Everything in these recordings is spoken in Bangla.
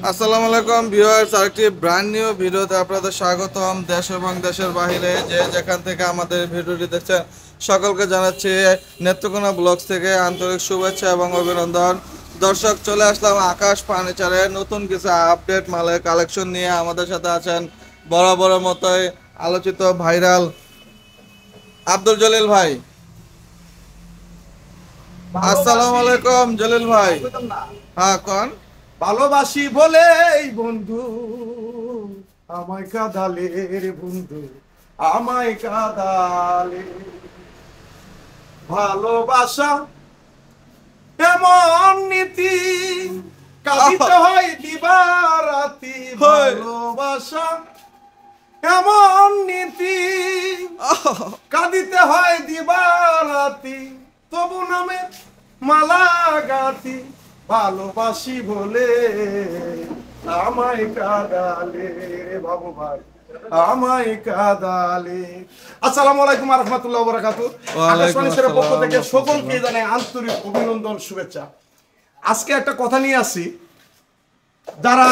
আসসালামু আলাইকুম ভিউয়ার্স, আরেকটি ব্র্যান্ড নিউ ভিডিওতে আপনাদের স্বাগতম। দেশ এবং দেশের বাইরে যে যেখান থেকে আমাদের ভিডিওটি দেখছেন সকলকে জানাচ্ছি নেত্রকোনা ব্লগস থেকে আন্তরিক শুভেচ্ছা এবং অভিনন্দন। দর্শক, চলে আসলাম আকাশ ফার্নিচারে নতুন কিছু আপডেট মালের কালেকশন নিয়ে। আমাদের সাথে আছেন বরাবরের মতোই আলোচিত ভাইরাল আব্দুল জলিল ভাই। আসসালামু আলাইকুম জলিল ভাই। হ্যাঁ, কোন ভালোবাসি বলে এই বন্ধু আমায় কাঁদালে রে বন্ধু, আমায় কাঁদালে। ভালোবাসা এমন নীতি, কাঁদিতে হয় দিবারাতি। ভালোবাসা এমন নীতি, কাঁদিতে হয় দিবারাতি, তবু নামে মালা গাতি। ভালোবাসি বলে আমায় কাঁদালে বাবু ভাই, আমায় কাঁদালে। আসসালামু আলাইকুম ওয়া রাহমাতুল্লাহি ওয়া বারাকাতুহু। আকাশবাণীর পক্ষ থেকে সকলকে জানাই আন্তরিক অভিনন্দন, শুভেচ্ছা। আজকে একটা কথা নিয়ে আসি, যারা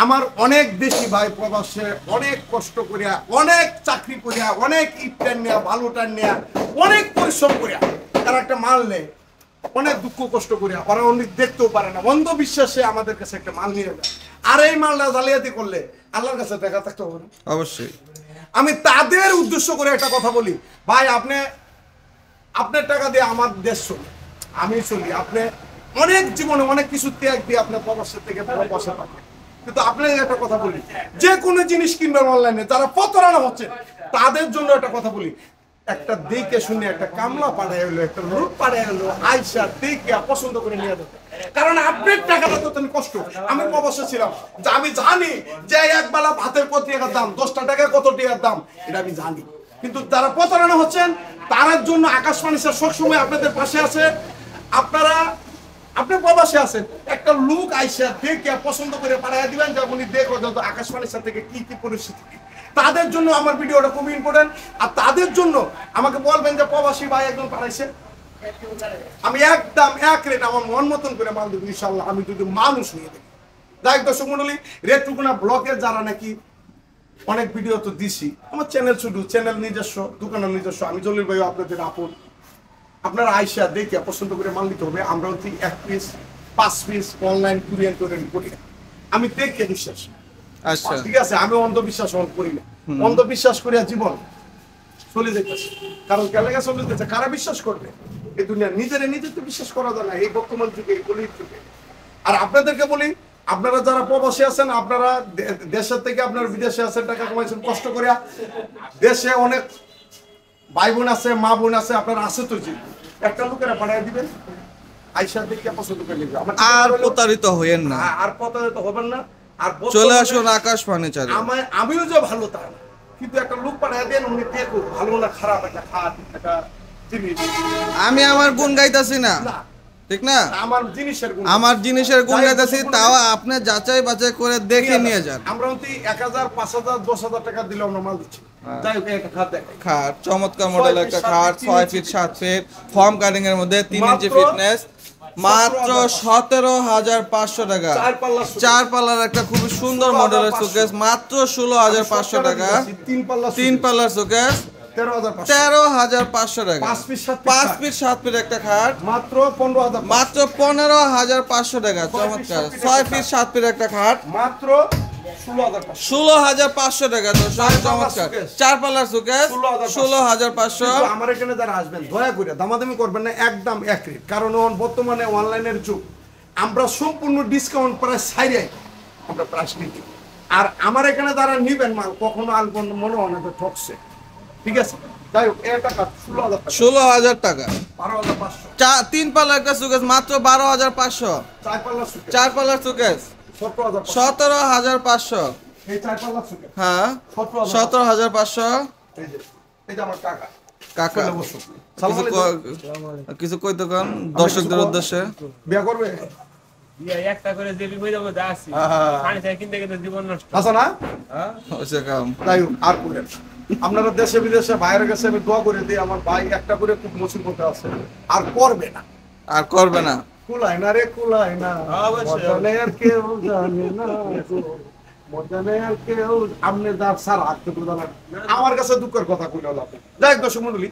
আমার অনেক দেশি ভাই প্রবাসে অনেক কষ্ট করিয়া, অনেক চাকরি করিয়া, অনেক ইটটান নেয়া, বালুটান নেয়া, অনেক পরিশ্রম করিয়া তারা একটা মাল নেয়, অনেক দুঃখ কষ্ট করিয়া, ওরা অনেক দেখতেও পারে না, অন্ধবিশ্বাসে আমাদের কাছে একটা মাল নিয়ে যায়। আর এই মালটা জালিয়াতি করলে আল্লাহর কাছে দেখা থাকতে হবে না? অবশ্যই। আমি তাদের উদ্দেশ্য করে একটা কথা বলি, ভাই আপনি আপনার টাকা দিয়ে আমার দেশ চলি, আমি চলি, আপনি অনেক জীবনে অনেক কিছু ত্যাগ দিয়ে আপনার প্রবাসের থেকে বসে থাকেন। কিন্তু আপনাকে একটা কথা বলি, যে কোনো জিনিস কিনবেন অনলাইনে, যারা প্রতারণা হচ্ছে তাদের জন্য একটা কথা বলি, একটা দেখে শুনে একটা কামলা পাঠায় হলো, একটা লুট পাঠায় হলো, আইসা দেখে পছন্দ করে নিয়ে যেতে। কারণ আপনার টাকাটা তো তুমি কষ্ট। আমি প্রবাসে ছিলাম, যে আমি জানি যে এক বেলা ভাতের কত টাকার দাম, 10টা টাকা কত টাকার দাম, এটা আমি জানি। কিন্তু যারা প্রতারণা হচ্ছেন তার জন্য আকাশবাণী সবসময় আপনাদের পাশে আছে। আপনারা আপনি প্রবাসে আছেন, একটা লোক আইসা দেখে পছন্দ করে পাঠিয়ে দিবেন, যে উনি দেখো যত আকাশবাণীর সাথে কি কি পরিস্থিতি। তাদের জন্য আমার ভিডিওটা খুব ইম্পর্টেন্ট। আর তাদের জন্য আমাকে বলবেন যে প্রবাসী ভাই একজন পাঠাইছে, আমি একদম এক রেট আমার মন মতন করে মাল দেবো ইনশাল্লাহ, আমি যদি মানুষ নিয়ে দেখি। যাই হোক দর্শক মন্ডলী, নেত্রকোনা ব্লকের যারা নাকি অনেক ভিডিও তো দিছি, আমার চ্যানেল শুধু চ্যানেল নিজস্ব, দোকানের নিজস্ব, আমি জলিল ভাই আপনাদের আপন। আপনারা আইসা দেখে পছন্দ করে মাল নিতে হবে। আমরা হচ্ছে 1 পিস 5 পিস অনলাইন কুরিয়ার করে করি, আমি দেখে বিশ্বাস। আচ্ছা, ঠিক আছে, আমি অন্ধবিশ্বাস করি না, অন্ধবিশ্বাস করিয়া জীবন চলে যেতেছে। কারণ কেলেগা চলে যেতেছে, কারা বিশ্বাস করবে এই দুনিয়া? নিজেরা নিজের তো বিশ্বাস করা যায় না এই বর্তমান যুগে, এই কলির যুগে। আর আপনাদেরকে বলি, আপনারা যারা প্রবাসী আছেন, আপনারা দেশের থেকে আপনারা বিদেশে আছেন, টাকা কামাইছেন কষ্ট করিয়া, দেশে অনেক ভাই বোন আছে, মা বোন আছে, আপনারা আছে তো, যে একটা লোকেরা পাঠিয়ে দিবেন, আইসা দেখে পছন্দ করে নেবে। আর প্রতারিত হইেন না, আর প্রতারিত হবেন না। আর চলে আসুন আকাশ ফার্নিচারে। আমিও যে ভালো তা না, কিন্তু একটা লোক পাঠিয়ে দেন, উনি দেখো ভালো না খারাপ একটা খাট একটা জিনিস। আমি আমার গুণ গাইতাছি না, ঠিক না? আমার জিনিসের গুণ গাইতাছি, তাও আপনি যাচাই বাছাই করে দেখে নিয়ে যান। আমরা 1000, 5000, 10,000 টাকা দিলে আমরা মাল দিচ্ছি। যাই হোক, একটা খাট দেখেন, খাট চমৎকার মডেল একটা খাট, 6 ফিট 7 ফিট ফর্ম কাটিং এর মধ্যে 3 ইঞ্চি ফিটনেস, মাত্র 17,500 টাকা। 4 পাল্লার একটা খুব সুন্দর মডেলের শোকেস, মাত্র 16,500 টাকা। 3 পাল্লার শোকেস 13,500 টাকা। 5 ফিট 7 ফিট একটা খাট মাত্র 15,000, মাত্র 15,500 টাকা। চমৎকার 6 ফিট 7 ফিট একটা খাট মাত্র 16,500 টাকা। তো সব চমৎকার 4 পাল্লার শোকেস 16,500। আমার এখানে যারা আসবেন দয়া করে দামাদামি করবেন না, একদম এক রেট। কারণ বর্তমানে অনলাইনের যুগ, আমরা সম্পূর্ণ ডিসকাউন্ট প্রাইস ছাইড়াই আমরা প্রাইস নিচ্ছি। আর আমার এখানে যারা নিবেন মাল, কখনো আলবন মনে হয় না ঠকছে, ঠিক আছে? যাই হোক, এটা 16,000 টাকা। 12,500। 3 পাল্লার একটা শোকেস মাত্র 12,500। 4 পাল্লার শোকেস 17,500। এই 4 পাল্লা সুকে, হ্যাঁ 17,500। এই যে আমার টাকা কাকা কিছু কইতে কোন দর্শকদের উদ্দেশ্যে? বিয়া করবে? বিয়া একটা করে দেবি কই যাবো যাচ্ছি, পানি চাই কিনতে কিনতে জীবন নষ্ট। আচ্ছা না, হইছে কাম। তাই আর করেন। আপনারা দেশে বিদেশে বাইরের কাছে আমি দোয়া করে দিই, আমার ভাই একটা করে খুব মুসিবতে আছে, আর করবে না, আর করবে না। কুলায় না রে কুলায় না অবশ্যই। মজা নেই আর কেউ জানে না গো, মজা নেই আর কেউ আমনে যার সার হাতে বুঝা না আমার কাছে দুঃখের কথা কইলো আপনি যাই দর্শক মণ্ডলী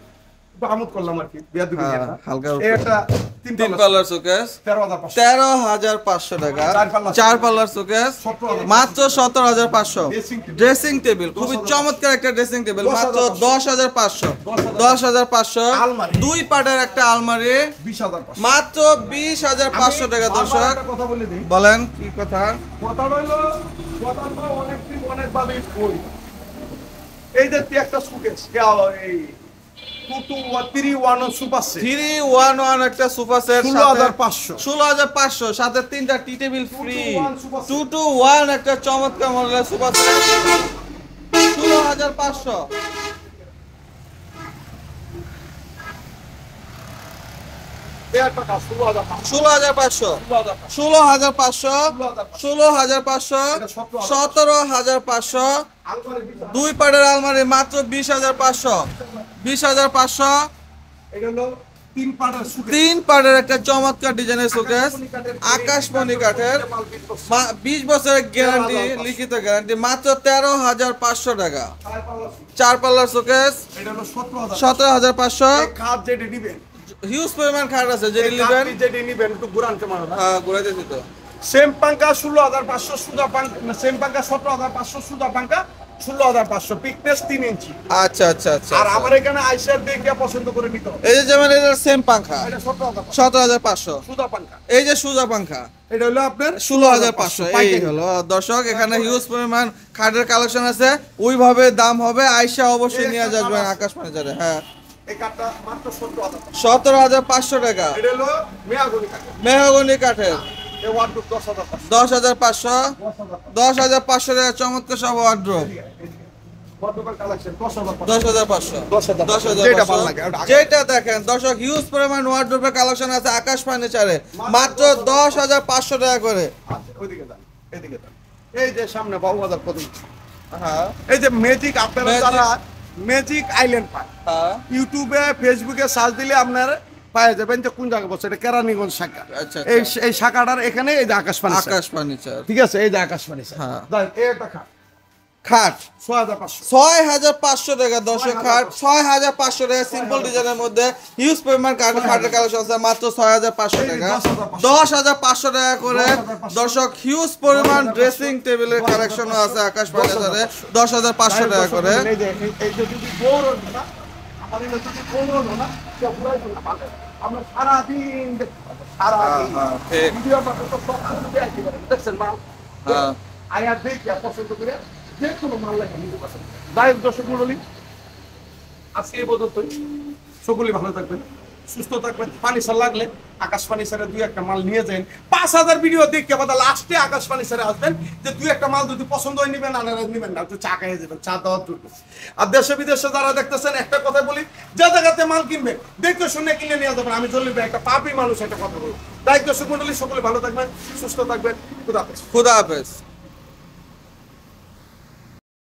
একটু আমোদ করলাম আর কি বিয়া দিবি হ্যাঁ, হালকা এই একটা তিন পাল্লার শোকেস 13,500 13,500 টাকা। চার পাল্লার চার পাল্লার শোকেস 17,500 মাত্র 17,500। Dressing table। ড্রেসিং টেবিল খুবই 10,500 চমৎকার একটা ড্রেসিং টেবিল 10,500 মাত্র 10,500। 10,500 আলমারি। দুই পাটের একটা আলমারি 20,500 মাত্র 20,500 টাকা। দর্শক একটা কথা বলে দিই বলেন কি কথা? কথা হইলো কথা অনেকদিন অনেকভাবে কই এই যে তুই একটা সুকেস এই 2-3-1 সুপার সেট 3-1-1 একটা সোফা সেট 16,500 16,500 সাথে তিনটা টি table free. 2-to-1 sofa set। 2-to-1 একটা চমৎকার মডেলের সোফা সেট 16,500। এই একটা কাজ 16,500 16,500 16,500 16,500 17,500 আলমারি 20,000 দুই পাটের আলমারি মাত্র 20,500 20,500। এটা হলো 3 পার্টের সুকেস তিন পাটের একটা চমৎকার ডিজাইনের শোকেস আকাশমণি কাঠের 20 বছরের গ্যারান্টি লিখিত গ্যারান্টি মাত্র 13,500 টাকা। চার পাল্লার শোকেস এটা হলো 17,000 17,500। এই কাজ যেটা নিবেন হিউজ পরিমাণ খাট আছে যেটি এই নেবেন। কাজটি যেটা নিবেন একটু ঘুরানতে মারো না হ্যাঁ ঘুরাইতেছি তো। সেম পাঙ্কা 16,500 সুদা পাঙ্কা সেম পাঙ্কা 17,500 সুদা পাঙ্কা 16,500 পিকনেস 3 ইঞ্চি আচ্ছা আচ্ছা আচ্ছা আর আমার এখানে আইসার দেখে পছন্দ করে নিতে হবে এই যে যেমন এটা সেম পাংখা এটা 17,500 17,500। সুদা পাঙ্কা এই যে সুজা পাংখা এটা হলো আপনার 16,500। এই পাইকারি। হলো দর্শক এখানে হিউজ পরিমাণ খাটের কালেকশন আছে ওইভাবে দাম হবে আইসা অবশ্যই নিয়ে যাবেন আকাশ ম্যানেজারে। হ্যাঁ এই কাঠটা মাত্র 17,000 17,500 টাকা। এটা হলো মেয়াগনি কাঠ মেহগনি কাঠের এই ওয়ার্ডরোব 10,500 10,500 10,500 টাকা চমৎকার সব ওয়ার্ড্রোব ওয়ার্ডরোবের কালেকশন 10,500 10,500 10,500 যেটা ভালো লাগে ওটা আগে। যেটা দেখেন দর্শক হিউজ পরিমাণ ওয়ার্ড্রোবের কালেকশন আছে আকাশ ফার্নিচারে মাত্র 10,500 টাকা করে। আচ্ছা ওইদিকে যান এদিকে যান এই যে সামনে বাবুবাজার প্রতি হ্যাঁ এই যে ম্যাজিক আপনারা Magic। যারা ম্যাজিক আইল্যান্ড পায় হ্যাঁ ইউটিউবে ফেসবুকে সার্চ দিলে আপনার পাওয়া যাবেন যে কোন জায়গা বসে এটা কেরানীগঞ্জ শাখা আচ্ছা, এই আচ্ছা। এই শাখাটার এখানে এই যে আকাশবাণী আকাশ ফার্নিচার ঠিক আছে এই যে আকাশবাণী হ্যাঁ। এই একটা খাট খাট 6,500 6,500 টাকা। দর্শক খাট 6,500 টাকা সিম্পল ডিজাইনের মধ্যে হিউজ পরিমাণ খাটের কালেকশন আছে মাত্র 6,500 টাকা। 10,500 টাকা করে। দর্শক হিউজ পরিমাণ ড্রেসিং টেবিলের কালেকশনও আছে আকাশ ফার্নিচারে 10,500 টাকা করে। এই যে এই যে যদি গৌর হতো না আমাদের যদি গৌর হতো না সে পুরাই না ভালো আমরা সারাদিন দেখতে পাবো সারাদিন হ্যাঁ, ঠিক। ভিডিওটা তো সব কিছু দেখতে পারেন দেখছেন মাল হ্যাঁ। আয়া দেখি পছন্দ করে যে কোনো মাল লাগে নিতে পারছেন যাই হোক দর্শক মণ্ডলী আজকে এই পর্যন্তই সকলেই ভালো থাকবেন সুস্থ থাকবেন ফার্নিচার লাগলে আকাশ ফার্নিচারে দুই একটা মাল নিয়ে যান 5,000 ভিডিও দেখে বাদা লাস্টে আকাশ ফার্নিচারে আসবেন যে দুই একটা মাল যদি পছন্দ হয় নিবেন আর নিবেন না একটু চা খাইয়ে যাবেন চা দেওয়ার জন্য আর দেশে বিদেশে যারা দেখতেছেন একটা কথা বলি যে জায়গাতে মাল কিনবেন দেখতে শুনে কিনে নিয়ে যাবেন আমি চলবে একটা পাপি মানুষ একটা কথা বলি তাই দর্শক মণ্ডলী সকলে ভালো থাকবেন সুস্থ থাকবেন খুদা হাফেজ। খুদা হাফেজ।